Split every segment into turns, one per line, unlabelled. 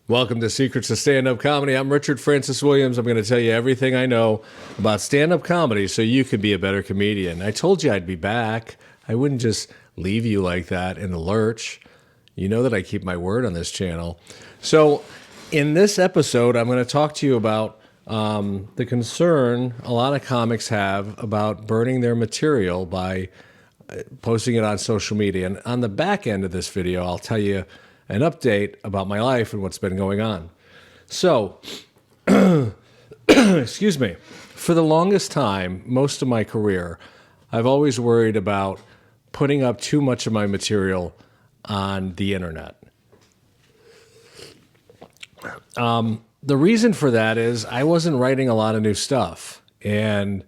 Welcome to Secrets of Stand-Up Comedy. I'm Richard Francis Williams. I'm going to tell you everything I know about stand-up comedy so you can be a better comedian. I told you I'd be back. I wouldn't just leave you like that in the lurch. You know that I keep my word on this channel. So in this episode, I'm going to talk to you about the concern a lot of comics have about burning their material by posting it on social media. And on the back end of this video, I'll tell you an update about my life and what's been going on. So, excuse me, for the longest time, most of my career, I've always worried about putting up too much of my material on the internet. The reason for that is I wasn't writing a lot of new stuff. And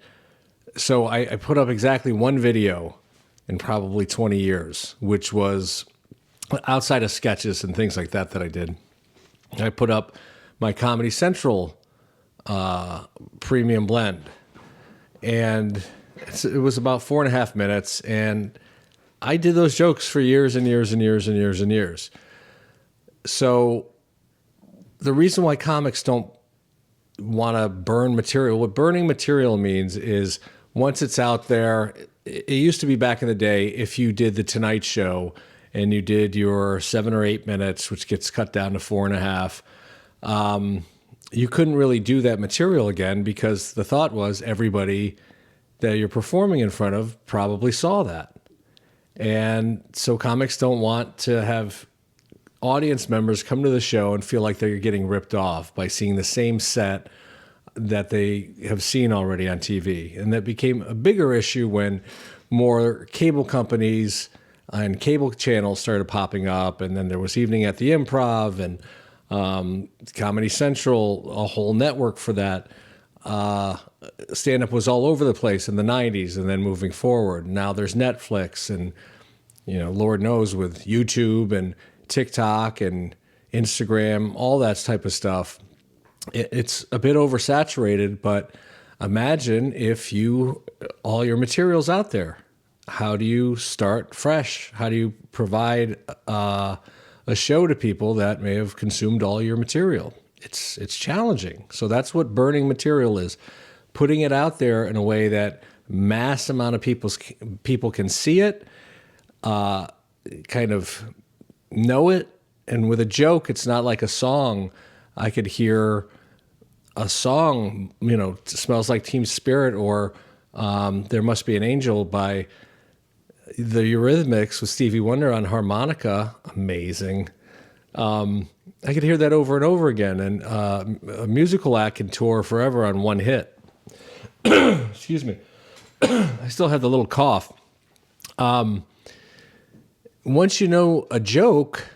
so I put up exactly one video in probably 20 years, which was outside of sketches and things like that I did. I put up my Comedy Central premium blend. And it was about 4.5 minutes. And I did those jokes for years and years and years and years and years. So the reason why comics don't want to burn material, what burning material means is once it's out there, it used to be back in the day, if you did The Tonight Show and you did your 7 or 8 minutes, which gets cut down to 4.5, you couldn't really do that material again because the thought was everybody that you're performing in front of probably saw that. And so comics don't want to have audience members come to the show and feel like they're getting ripped off by seeing the same set that they have seen already on TV. And that became a bigger issue when more cable companies and cable channels started popping up. And then there was Evening at the Improv and Comedy Central, a whole network for that. Stand-up was all over the place in the 90s and then moving forward. Now there's Netflix and, you know, Lord knows with YouTube and TikTok and Instagram, all that type of stuff. It's a bit oversaturated, but imagine if all your material's out there. How do you start fresh? How do you provide a show to people that may have consumed all your material? It's challenging. So that's what burning material is. Putting it out there in a way that mass amount of people can see it, kind of know it. And with a joke, it's not like a song. I could hear a song, you know, Smells Like Teen Spirit or There Must Be an Angel by the Eurythmics with Stevie Wonder on harmonica. Amazing. I could hear that over and over again. And a musical act can tour forever on one hit. Excuse me. I still have the little cough. Once you know a joke,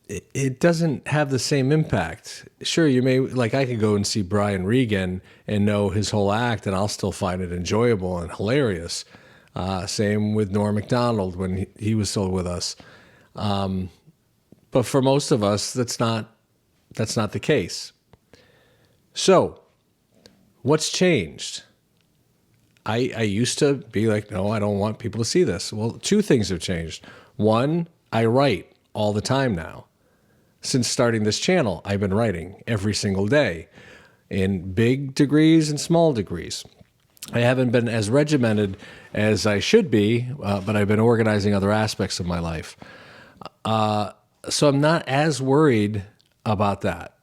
it doesn't have the same impact. Sure, you may, like I could go and see Brian Regan and know his whole act and I'll still find it enjoyable and hilarious. Same with Norm Macdonald when he was still with us. But for most of us, that's not the case. So what's changed? I used to be like, no, I don't want people to see this. Well, two things have changed. One, I write all the time now. Since starting this channel, I've been writing every single day in big degrees and small degrees. I haven't been as regimented as I should be, but I've been organizing other aspects of my life. So I'm not as worried about that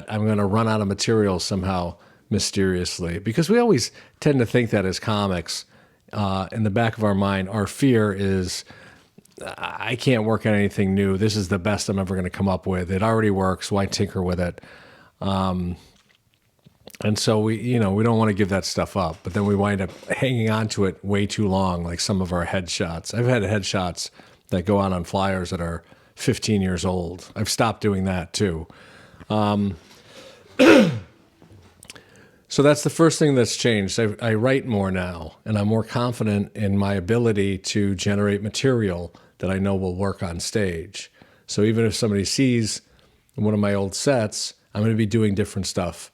I'm going to run out of material somehow mysteriously, because we always tend to think that as comics, in the back of our mind, our fear is, I can't work on anything new. This is the best I'm ever going to come up with. It already works. Why tinker with it? And so we don't want to give that stuff up, but then we wind up hanging on to it way too long, like some of our headshots. I've had headshots that go out on flyers that are 15 years old. I've stopped doing that too. So that's the first thing that's changed. I write more now, and I'm more confident in my ability to generate material that I know will work on stage. So even if somebody sees one of my old sets, I'm going to be doing different stuff,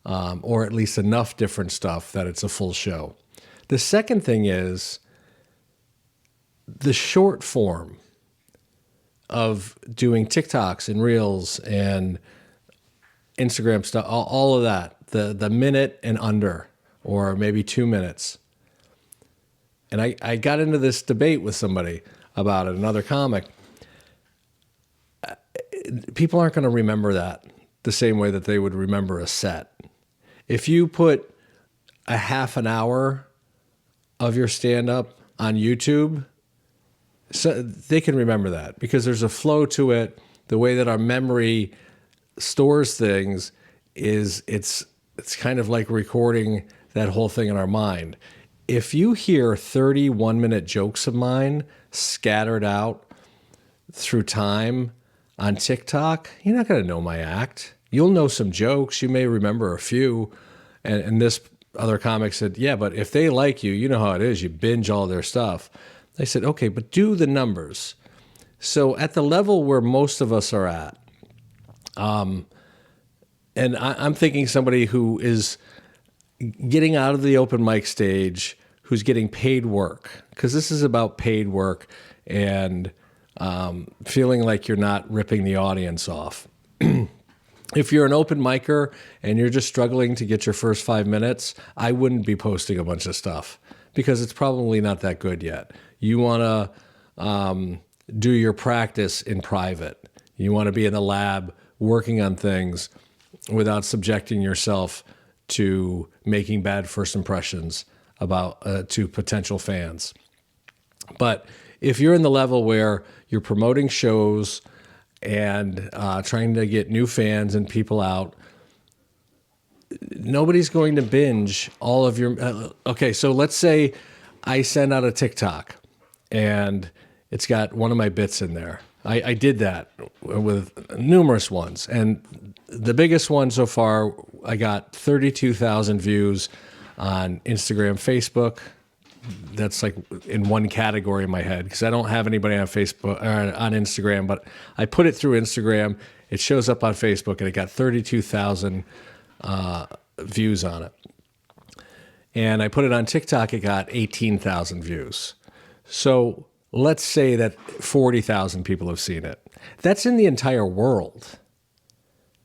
or at least enough different stuff that it's a full show. The second thing is the short form. of doing TikToks and Reels and Instagram stuff, all of that, the minute and under, or maybe 2 minutes. And I got into this debate with somebody about it, another comic. People aren't going to remember that the same way that they would remember a set. If you put a half an hour of your stand-up on YouTube, so they can remember that because there's a flow to it. The way that our memory stores things is it's kind of like recording that whole thing in our mind. If you hear 30 one-minute jokes of mine scattered out through time on TikTok, you're not going to know my act. You'll know some jokes. You may remember a few. And this other comic said, yeah, but if they like you, you know how it is. You binge all their stuff. I said, okay, but do the numbers. So at the level where most of us are at, and I'm thinking somebody who is getting out of the open mic stage, who's getting paid work, because this is about paid work and feeling like you're not ripping the audience off. If you're an open micer and you're just struggling to get your first 5 minutes, I wouldn't be posting a bunch of stuff because it's probably not that good yet. You want to do your practice in private. You want to be in the lab working on things without subjecting yourself to making bad first impressions about to potential fans. But if you're in the level where you're promoting shows and trying to get new fans and people out, nobody's going to binge all of your... okay, so let's say I send out a TikTok and it's got one of my bits in there. I did that with numerous ones. And the biggest one so far, I got 32,000 views on Instagram, Facebook. That's like in one category in my head because I don't have anybody on Facebook or on Instagram, but I put it through Instagram. It shows up on Facebook, and it got 32,000 views on it. And I put it on TikTok. It got 18,000 views. So let's say that 40,000 people have seen it. That's in the entire world.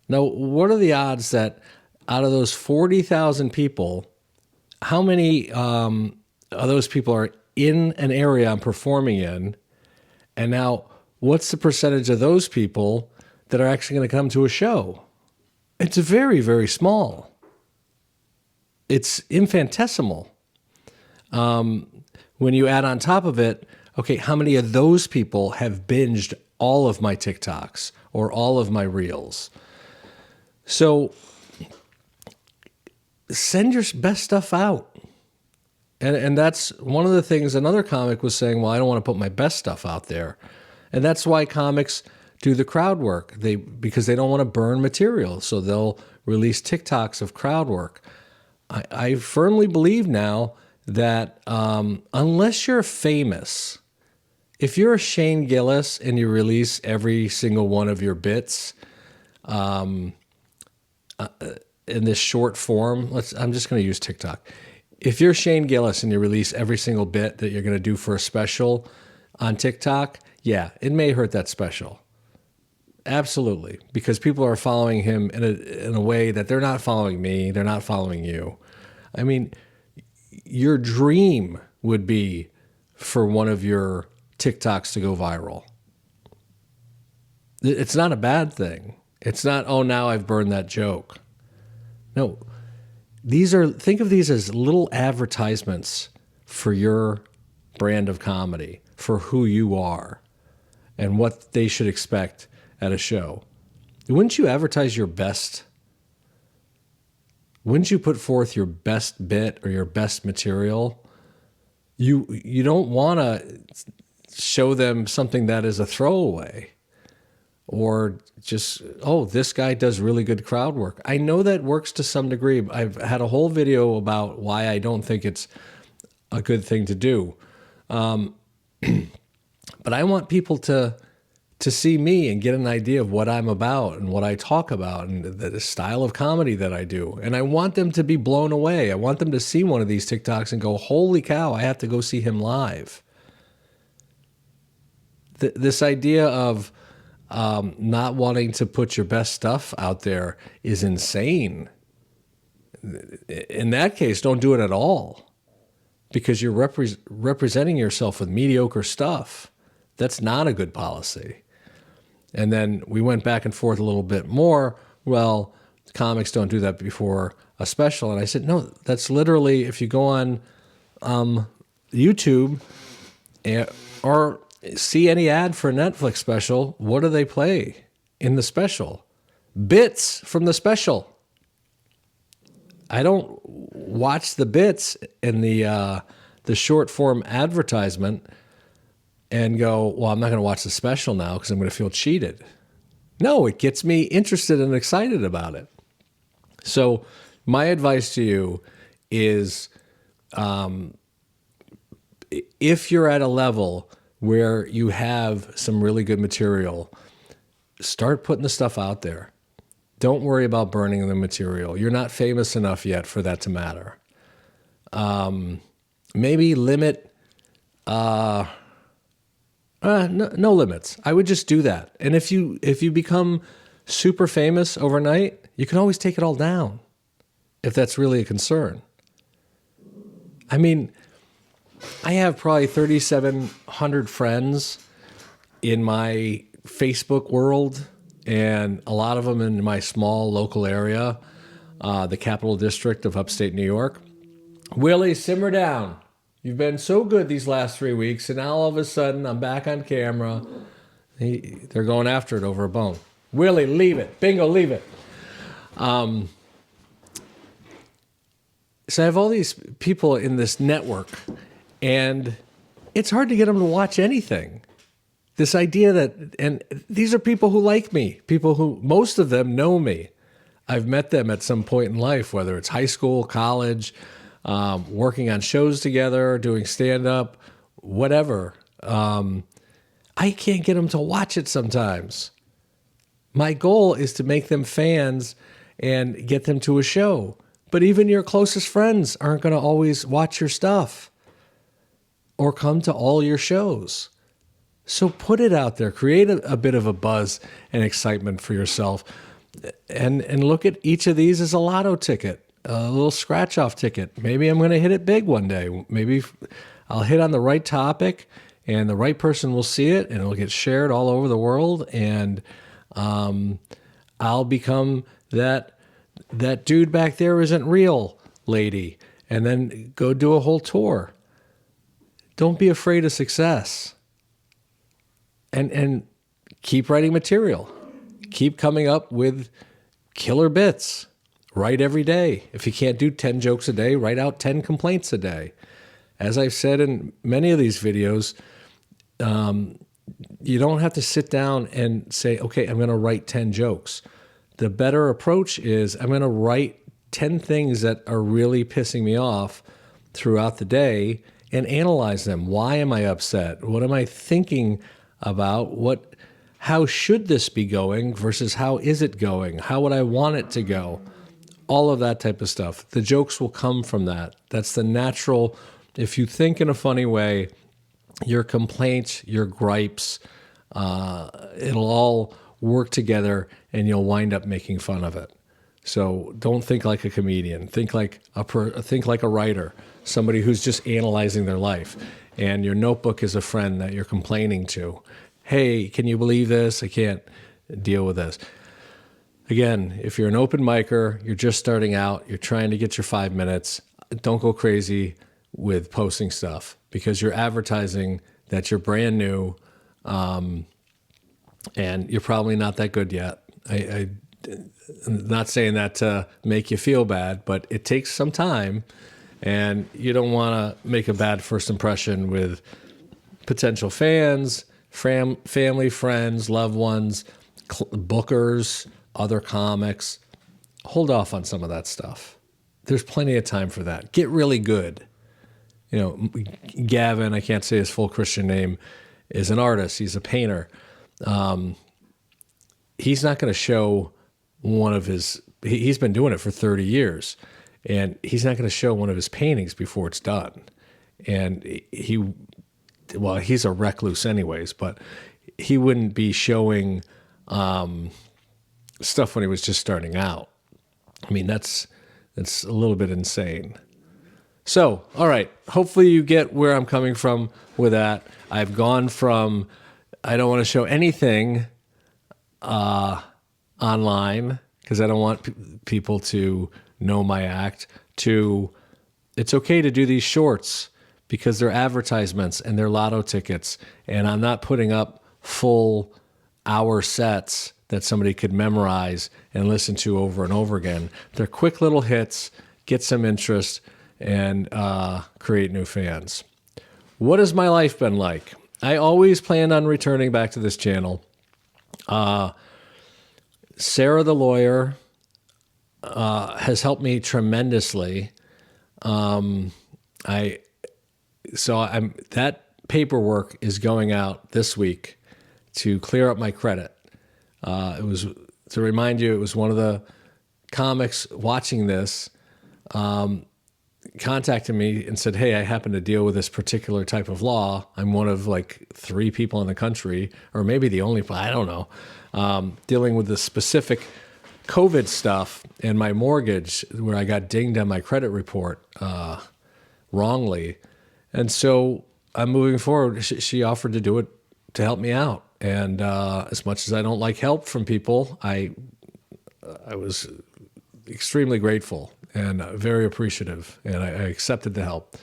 Now, what are the odds that out of those 40,000 people, how many of those people are in an area I'm performing in? And now, what's the percentage of those people that are actually going to come to a show? It's very, very small. It's infinitesimal. When you add on top of it, okay, how many of those people have binged all of my TikToks or all of my Reels? So send your best stuff out. And that's one of the things another comic was saying, well, I don't want to put my best stuff out there. And that's why comics do the crowd work, because they don't want to burn material. So they'll release TikToks of crowd work. I firmly believe now that unless you're famous, if you're a Shane Gillis and you release every single one of your bits in this short form, I'm just going to use TikTok. If you're Shane Gillis and you release every single bit that you're going to do for a special on TikTok, yeah, it may hurt that special. Absolutely, because people are following him in a way that they're not following me, they're not following you. I mean, your dream would be for one of your TikToks to go viral. It's not a bad thing. It's not, oh, now I've burned that joke. No, think of these as little advertisements for your brand of comedy, for who you are and what they should expect at a show. Wouldn't you advertise your best? Wouldn't you put forth your best bit or your best material? You don't want to show them something that is a throwaway or just, oh, this guy does really good crowd work. I know that works to some degree. I've had a whole video about why I don't think it's a good thing to do. But I want people to see me and get an idea of what I'm about and what I talk about and the style of comedy that I do. And I want them to be blown away. I want them to see one of these TikToks and go, holy cow, I have to go see him live. This idea of not wanting to put your best stuff out there is insane. In that case, don't do it at all, because you're representing yourself with mediocre stuff. That's not a good policy. And then we went back and forth a little bit more. Well, comics don't do that before a special. And I said, no, that's literally, if you go on YouTube or see any ad for a Netflix special, what do they play in the special? Bits from the special. I don't watch the bits in the short form advertisement and go, well, I'm not going to watch the special now because I'm going to feel cheated. No, it gets me interested and excited about it. So my advice to you is, if you're at a level where you have some really good material, start putting the stuff out there. Don't worry about burning the material. You're not famous enough yet for that to matter. Maybe limit, no limits. I would just do that. And if you become super famous overnight, you can always take it all down if that's really a concern. I mean, I have probably 3,700 friends in my Facebook world, and a lot of them in my small local area, the Capital District of upstate New York. Willie, simmer down. You've been so good these last 3 weeks, and now all of a sudden I'm back on camera. They're going after it over a bone. Willie, leave it. Bingo, leave it. So I have all these people in this network, and it's hard to get them to watch anything. This idea that, and these are people who like me, people who, most of them know me. I've met them at some point in life, whether it's high school, college, working on shows together, doing stand-up, whatever. I can't get them to watch it sometimes. My goal is to make them fans and get them to a show. But even your closest friends aren't going to always watch your stuff or come to all your shows. So put it out there. Create a bit of a buzz and excitement for yourself. And look at each of these as a lotto ticket, a little scratch-off ticket. Maybe I'm going to hit it big one day. Maybe I'll hit on the right topic, and the right person will see it, and it'll get shared all over the world, and I'll become that dude back there isn't real lady, and then go do a whole tour. Don't be afraid of success. And keep writing material. Keep coming up with killer bits. Write every day. If you can't do 10 jokes a day, write out 10 complaints a day. As I've said in many of these videos, you don't have to sit down and say, okay, I'm going to write 10 jokes. The better approach is I'm going to write 10 things that are really pissing me off throughout the day and analyze them. Why am I upset? What am I thinking about? How should this be going versus how is it going? How would I want it to go? All of that type of stuff. The jokes will come from that. That's the natural. If you think in a funny way, your complaints, your gripes, it'll all work together and you'll wind up making fun of it. So don't think like a comedian. Think like a writer, somebody who's just analyzing their life. And your notebook is a friend that you're complaining to. Hey, can you believe this? I can't deal with this. Again, if you're an open micer, you're just starting out, you're trying to get your 5 minutes, don't go crazy with posting stuff because you're advertising that you're brand new and you're probably not that good yet. I'm not saying that to make you feel bad, but it takes some time, and you don't want to make a bad first impression with potential fans, family, friends, loved ones, bookers, other comics. Hold off on some of that stuff. There's plenty of time for that. Get really good. You know, Gavin, I can't say his full Christian name, is an artist. He's a painter. He's not going to show one of his, he's been doing it for 30 years, and he's not going to show one of his paintings before it's done. And he's a recluse anyways, but he wouldn't be showing stuff when he was just starting out. I mean, that's a little bit insane. So, all right, hopefully you get where I'm coming from with that. I've gone from I don't want to show anything online because I don't want people to know my act, to it's okay to do these shorts because they're advertisements and they're lotto tickets, and I'm not putting up full hour sets that somebody could memorize and listen to over and over again. They're quick little hits, get some interest, and create new fans. What has my life been like? I always planned on returning back to this channel. Sarah the lawyer has helped me tremendously. That paperwork is going out this week to clear up my credit. It was to remind you, it was one of the comics watching this contacted me and said, hey, I happen to deal with this particular type of law. I'm one of like 3 people in the country, or maybe the only, I don't know, dealing with the specific COVID stuff and my mortgage where I got dinged on my credit report wrongly. And so I'm moving forward. She offered to do it to help me out. And as much as I don't like help from people, I was extremely grateful and very appreciative, and I accepted the help.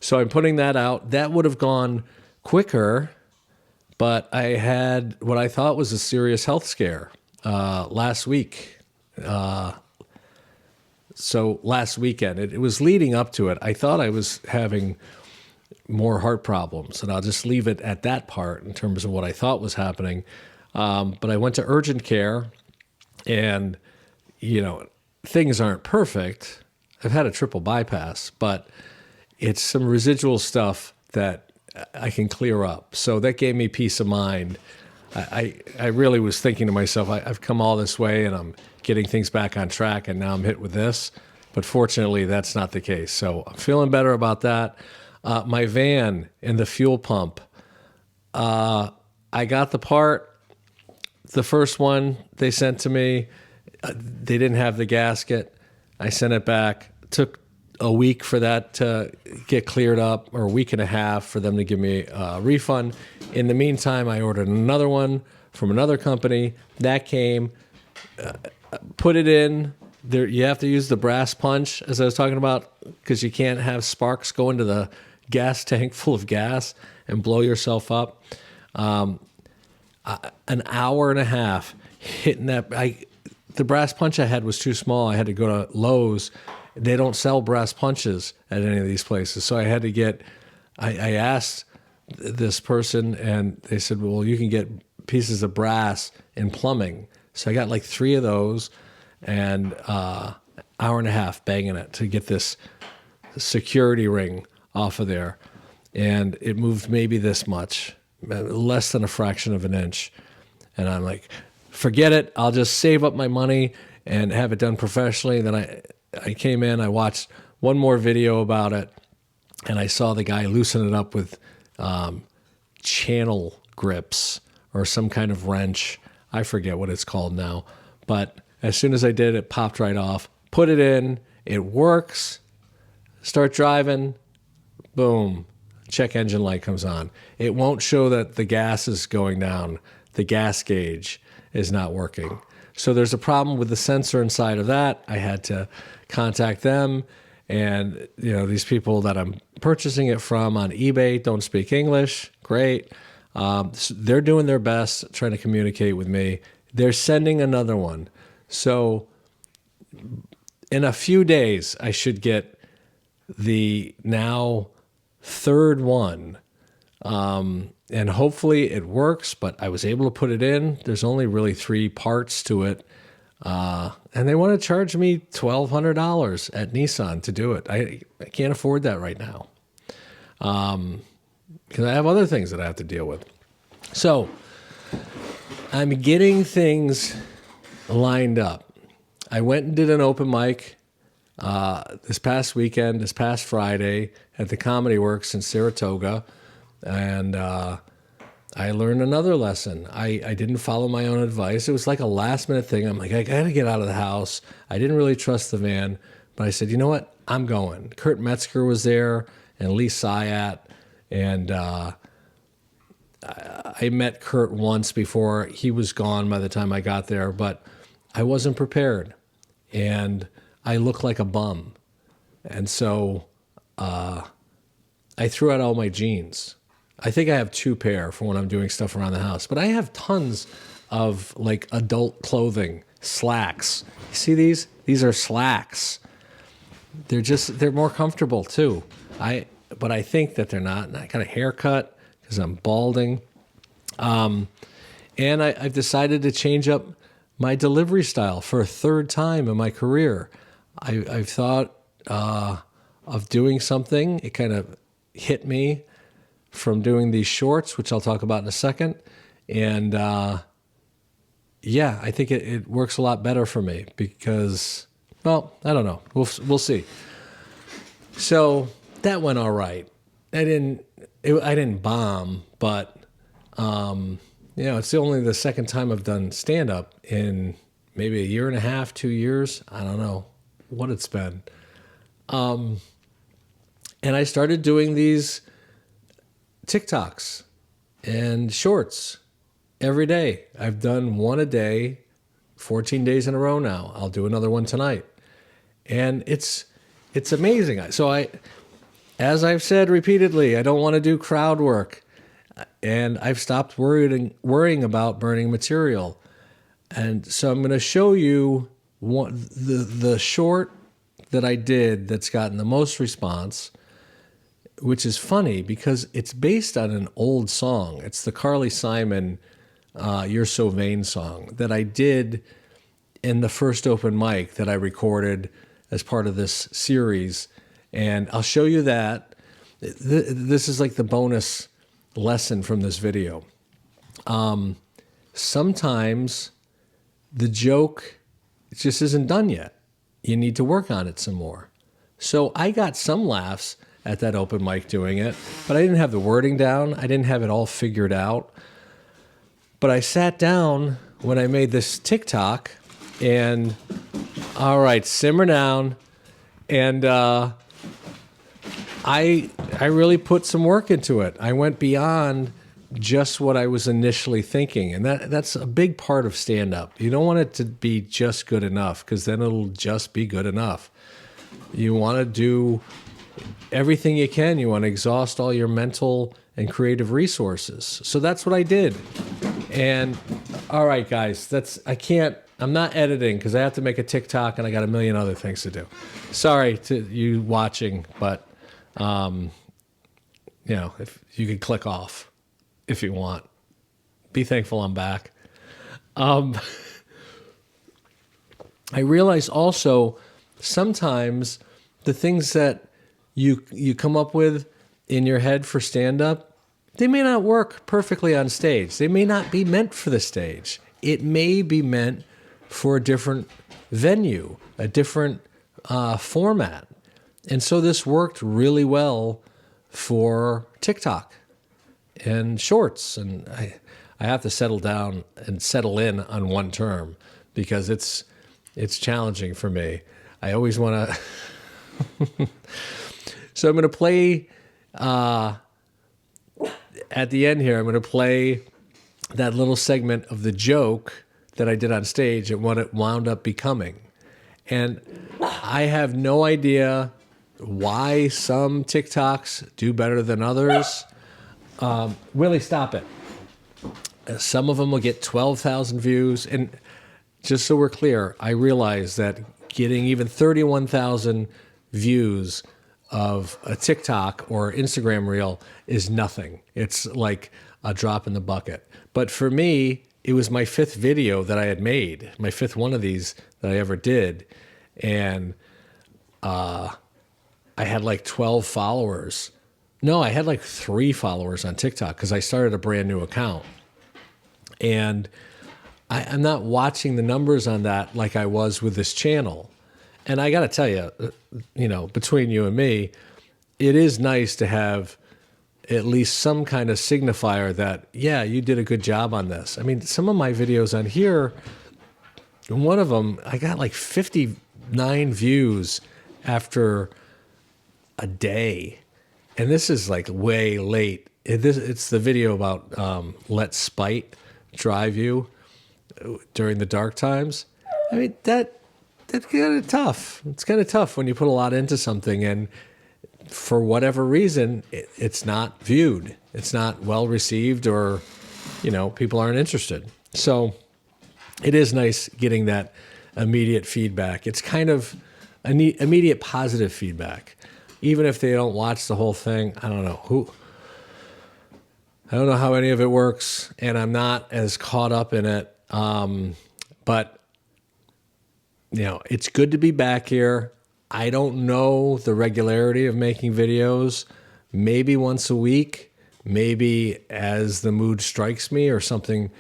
So I'm putting that out. That would have gone quicker, but I had what I thought was a serious health scare last week. So last weekend, it was leading up to it. I thought I was having more heart problems, and I'll just leave it at that part in terms of what I thought was happening. But I went to urgent care, and, things aren't perfect. I've had a triple bypass, but it's some residual stuff that I can clear up. So that gave me peace of mind. I really was thinking to myself, I've come all this way and I'm getting things back on track, and now I'm hit with this. But fortunately, that's not the case. So I'm feeling better about that. My van and the fuel pump, I got the part, the first one they sent to me. They didn't have the gasket. I sent it back. It took a week for that to get cleared up, or a week and a half for them to give me a refund. In the meantime, I ordered another one from another company. That came, put it in. There, you have to use the brass punch, as I was talking about, because you can't have sparks go into the gas tank full of gas and blow yourself up. An hour and a half hitting that. The brass punch I had was too small. I had to go to Lowe's. They don't sell brass punches at any of these places. So I had to get, I asked this person, and they said, well, you can get pieces of brass in plumbing. So I got like 3 of those, and hour and a half banging it to get this security ring off of there. And it moved maybe this much, less than a fraction of an inch. And I'm like, forget it. I'll just save up my money and have it done professionally. Then I came in, I watched one more video about it, and I saw the guy loosen it up with channel grips or some kind of wrench. I forget what it's called now. But as soon as I did, it popped right off. Put it in. It works. Start driving. Boom. Check engine light comes on. It won't show that the gas is going down. The gas gauge is not working. So there's a problem with the sensor inside of that. I had to contact them. And, these people that I'm purchasing it from on eBay don't speak English. Great. So they're doing their best trying to communicate with me. They're sending another one. So in a few days, I should get the now 3rd one. And hopefully it works, but I was able to put it in. There's only really 3 parts to it. And they want to charge me $1,200 at Nissan to do it. I can't afford that right now. Because I have other things that I have to deal with. So I'm getting things lined up. I went and did an open mic this past weekend, this past Friday, at the Comedy Works in Saratoga. And I I learned another lesson. I didn't follow my own advice. It was like a last minute thing. I'm like, I got to get out of the house. I didn't really trust the van, but I said, you know what? I'm going. Kurt Metzger was there and Lee Syatt. And I met Kurt once before. He was gone by the time I got there, but I wasn't prepared. And I looked like a bum. And so I threw out all my jeans. I think I have 2 pair for when I'm doing stuff around the house, but I have tons of like adult clothing, slacks. You see these? These are slacks. They're more comfortable too. But I think that they're not. And I got a haircut because I'm balding. And I've decided to change up my delivery style for a 3rd time in my career. I've thought of doing something. It kind of hit me from doing these shorts, which I'll talk about in a second. And yeah, I think it works a lot better for me because, well, I don't know. We'll see. So that went all right. I didn't bomb, but it's only the 2nd time I've done stand-up in maybe a year and a half, 2 years. I don't know what it's been. And I started doing these TikToks and shorts every day. I've done one a day, 14 days in a row now. I'll do another one tonight. And it's amazing. So as I've said repeatedly, I don't want to do crowd work. And I've stopped worrying about burning material. And so I'm going to show you the short that I did that's gotten the most response, which is funny because it's based on an old song. It's the Carly Simon You're So Vain song that I did in the first open mic that I recorded as part of this series. And I'll show you that. This is like the bonus lesson from this video. Sometimes the joke just isn't done yet. You need to work on it some more. So I got some laughs at that open mic doing it, but I didn't have the wording down. I didn't have it all figured out. But I sat down when I made this TikTok and, all right, simmer down. And I really put some work into it. I went beyond just what I was initially thinking. And that's a big part of stand-up. You don't want it to be just good enough because then it'll just be good enough. You want to do everything you can. You want to exhaust all your mental and creative resources. So that's what I did. And all right, guys, I'm not editing because I have to make a TikTok and I got a million other things to do. Sorry to you watching, but if you could click off if you want. Be thankful I'm back. I realize also sometimes the things that you come up with in your head for stand-up, they may not work perfectly on stage. They may not be meant for the stage. It may be meant for a different venue, a different format. And so this worked really well for TikTok and shorts. And I have to settle down and settle in on one term because it's challenging for me. I always want to... So I'm going to play... at the end here, I'm going to play that little segment of the joke that I did on stage and what it wound up becoming. And I have no idea why some TikToks do better than others. Willie, stop it. Some of them will get 12,000 views. And just so we're clear, I realize that getting even 31,000 views of a TikTok or Instagram reel is nothing. It's like a drop in the bucket. But for me, it was my 5th video that I had made, my 5th one of these that I ever did. And I had like 12 followers. No, I had like 3 followers on TikTok because I started a brand new account. And I'm not watching the numbers on that like I was with this channel. And I got to tell you, between you and me, it is nice to have at least some kind of signifier that, yeah, you did a good job on this. I mean, some of my videos on here, one of them, I got like 59 views after a day. And this is like way late. It's the video about let spite drive you during the dark times. I mean, that's kind of tough. It's kind of tough when you put a lot into something and for whatever reason, it's not viewed. It's not well received, or, people aren't interested. So it is nice getting that immediate feedback. It's kind of immediate positive feedback. Even if they don't watch the whole thing, I don't know how any of it works, and I'm not as caught up in it. But it's good to be back here. I don't know the regularity of making videos. Maybe once a week, maybe as the mood strikes me or something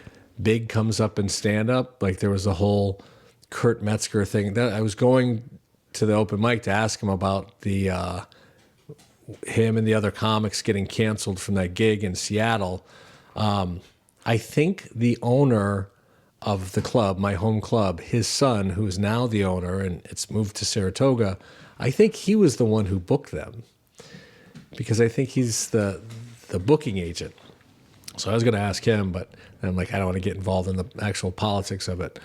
big comes up in stand-up. Like there was a whole Kurt Metzger thing. That I was going to the open mic to ask him about the him and the other comics getting canceled from that gig in Seattle. I think the owner of the club, my home club, his son, who is now the owner and it's moved to Saratoga, I think he was the one who booked them, because I think he's the booking agent. So I was going to ask him, but I'm like, I don't want to get involved in the actual politics of it.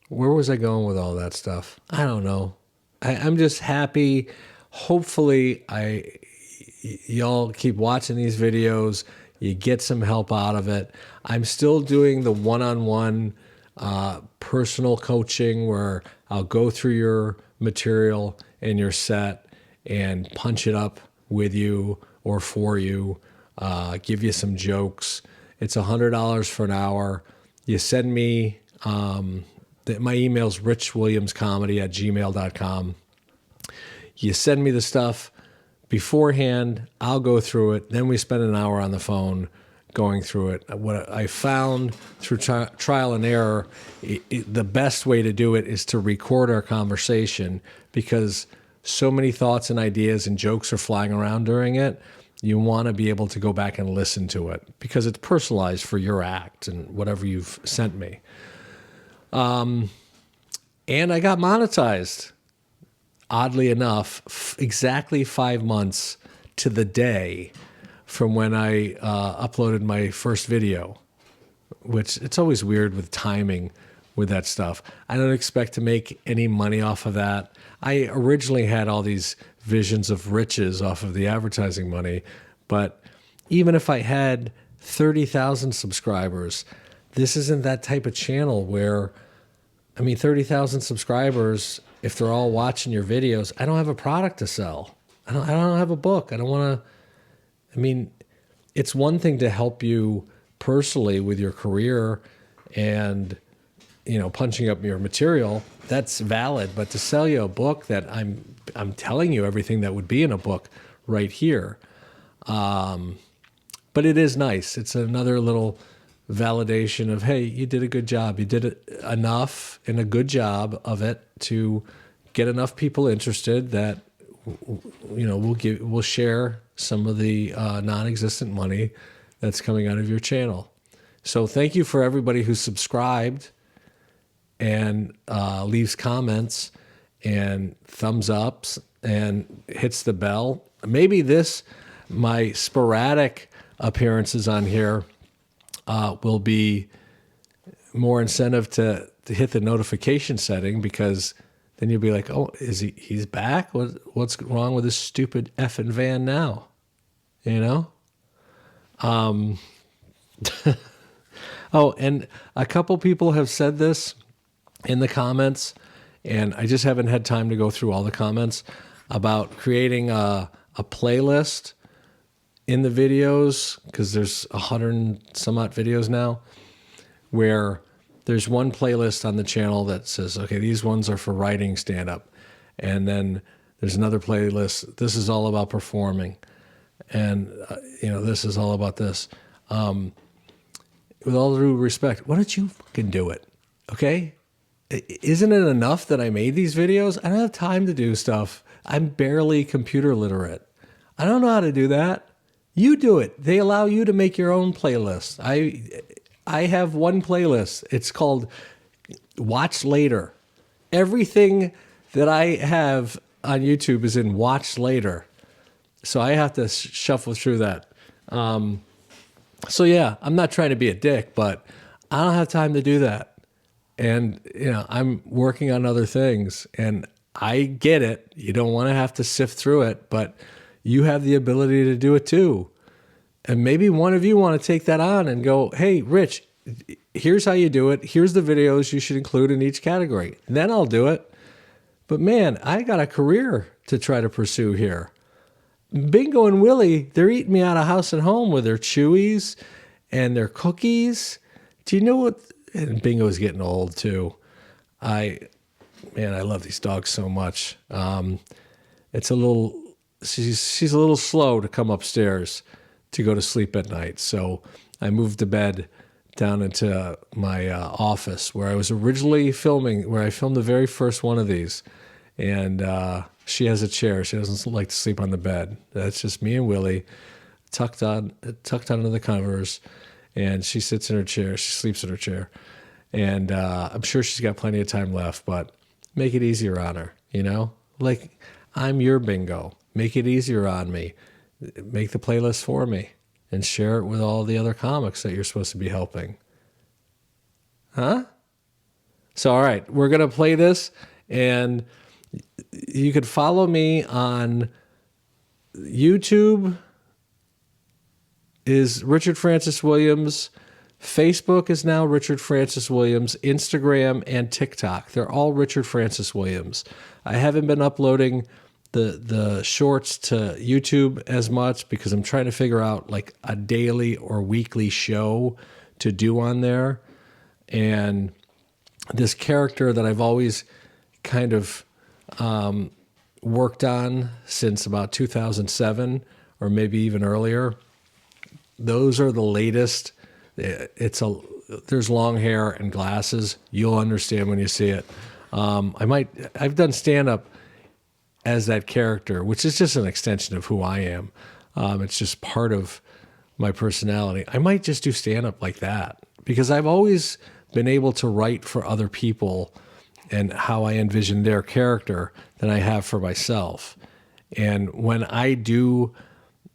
Where was I going with all that stuff? I don't know. I'm just happy. Hopefully y'all keep watching these videos. You get some help out of it. I'm still doing the one-on-one personal coaching where I'll go through your material and your set and punch it up with you or for you, give you some jokes. It's $100 for an hour. You send me, my email's richwilliamscomedy@gmail.com. You send me the stuff beforehand, I'll go through it. Then we spend an hour on the phone going through it. What I found through trial and error, the best way to do it is to record our conversation, because so many thoughts and ideas and jokes are flying around during it. You want to be able to go back and listen to it because it's personalized for your act and whatever you've sent me. And I got monetized. Oddly enough, exactly 5 months to the day from when I uploaded my first video, which it's always weird with timing with that stuff. I don't expect to make any money off of that. I originally had all these visions of riches off of the advertising money, but even if I had 30,000 subscribers, this isn't that type of channel where, 30,000 subscribers, if they're all watching your videos, I don't have a product to sell. I don't have a book. I don't want to, it's one thing to help you personally with your career and, punching up your material. That's valid. But to sell you a book that I'm telling you everything that would be in a book right here. But it is nice. It's another little validation of, hey, you did a good job. You did enough and a good job of it to get enough people interested that, we'll share some of the non-existent money that's coming out of your channel. So thank you for everybody who subscribed and leaves comments and thumbs ups and hits the bell. Maybe my sporadic appearances on here will be more incentive to hit the notification setting, because then you'll be like, oh, he's back? What's wrong with this stupid effing van now? Oh, and a couple people have said this in the comments, and I just haven't had time to go through all the comments, about creating a playlist in the videos, because there's 100 and some odd videos now, where there's one playlist on the channel that says, okay, these ones are for writing stand-up. And then there's another playlist, this is all about performing. And, this is all about this. With all due respect, why don't you fucking do it, okay? Isn't it enough that I made these videos? I don't have time to do stuff. I'm barely computer literate. I don't know how to do that. You do it. They allow you to make your own playlist. I have one playlist. It's called Watch Later. Everything that I have on YouTube is in Watch Later. So I have to shuffle through that. So yeah, I'm not trying to be a dick, but I don't have time to do that. And, I'm working on other things, and I get it. You don't want to have to sift through it, but you have the ability to do it too. And maybe one of you want to take that on and go, hey, Rich, here's how you do it. Here's the videos you should include in each category. Then I'll do it. But man, I got a career to try to pursue here. Bingo and Willie, they're eating me out of house and home with their Chewies and their cookies. Do you know what? And Bingo's getting old too. I love these dogs so much. She's a little slow to come upstairs to go to sleep at night. So I moved the bed down into my office where I was originally filming, where I filmed the very first one of these. And she has a chair. She doesn't like to sleep on the bed. That's just me and Willie tucked under the covers. And she sits in her chair. She sleeps in her chair. And I'm sure she's got plenty of time left, but make it easier on her, Like, I'm your Bingo. Make it easier on me. Make the playlist for me. And share it with all the other comics that you're supposed to be helping. Huh? So, all right, we're going to play this. And you could follow me on YouTube is Richard Francis Williams. Facebook is now Richard Francis Williams. Instagram and TikTok, they're all Richard Francis Williams. I haven't been uploading the shorts to YouTube as much because I'm trying to figure out like a daily or weekly show to do on there. And this character that I've always kind of worked on since about 2007 or maybe even earlier, those are the latest. There's long hair and glasses. You'll understand when you see it. I've done stand-up as that character, which is just an extension of who I am. It's just part of my personality. I might just do stand-up like that because I've always been able to write for other people and how I envision their character than I have for myself. And when I do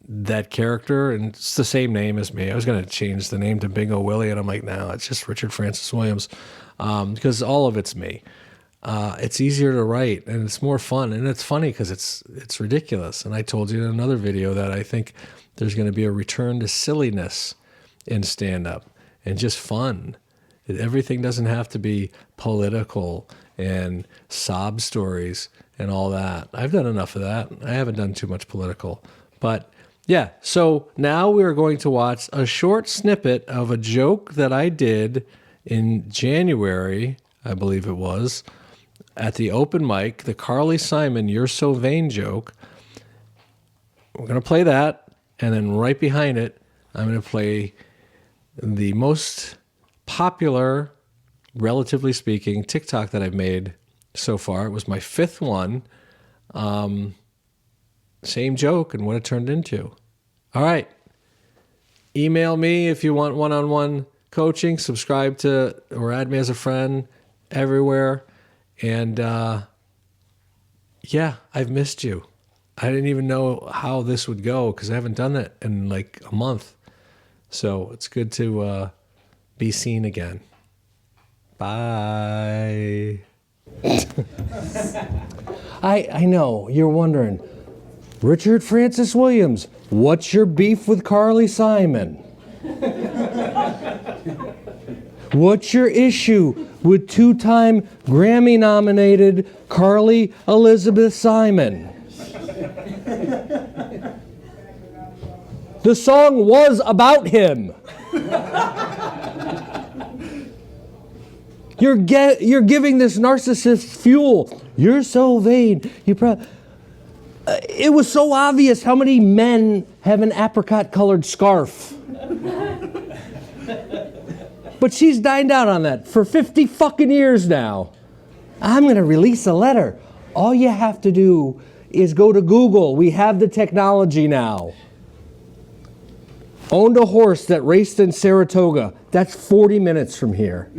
that character, and it's the same name as me. I was going to change the name to Bingo Willie, and I'm like, no, it's just Richard Francis Williams, because all of it's me. It's easier to write, and it's more fun, and it's funny because it's ridiculous. And I told you in another video that I think there's going to be a return to silliness in stand-up and just fun. Everything doesn't have to be political and sob stories and all that. I've done enough of that. I haven't done too much political, but yeah, so now we're going to watch a short snippet of a joke that I did in January, I believe it was, at the open mic, the Carly Simon "You're So Vain" joke. We're going to play that, and then right behind it, I'm going to play the most popular, relatively speaking, TikTok that I've made so far. It was my fifth one. Same joke and what it turned into. All right. Email me if you want one-on-one coaching. Subscribe to or add me as a friend everywhere. And yeah, I've missed you. I didn't even know how this would go because I haven't done it in like a month. So it's good to be seen again. Bye. I know, you're wondering, Richard Francis Williams, what's your beef with Carly Simon? What's your issue with two-time Grammy-nominated Carly Elizabeth Simon? The song was about him. You're giving this narcissist fuel. You're so vain. It was so obvious how many men have an apricot-colored scarf. But she's dined out on that for 50 fucking years now. I'm going to release a letter. All you have to do is go to Google. We have the technology now. Owned a horse that raced in Saratoga. That's 40 minutes from here.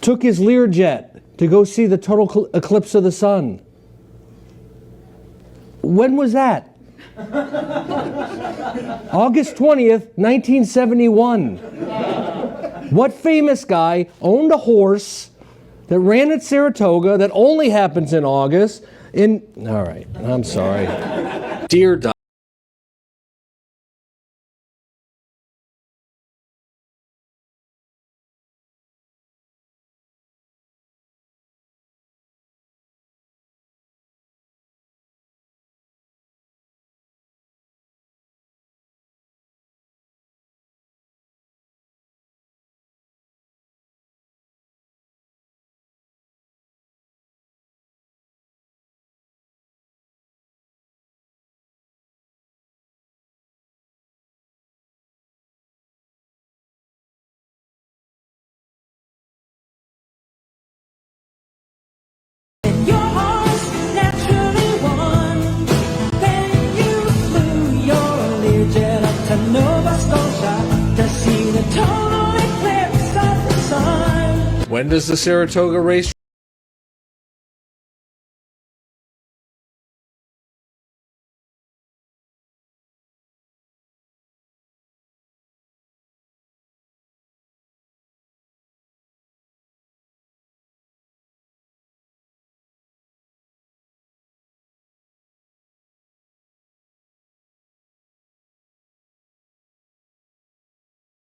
Took his Learjet to go see the total eclipse of the sun. When was that? August 20th, 1971. What famous guy owned a horse that ran at Saratoga that only happens in August? All right, I'm sorry. Dear Doc. When does the Saratoga race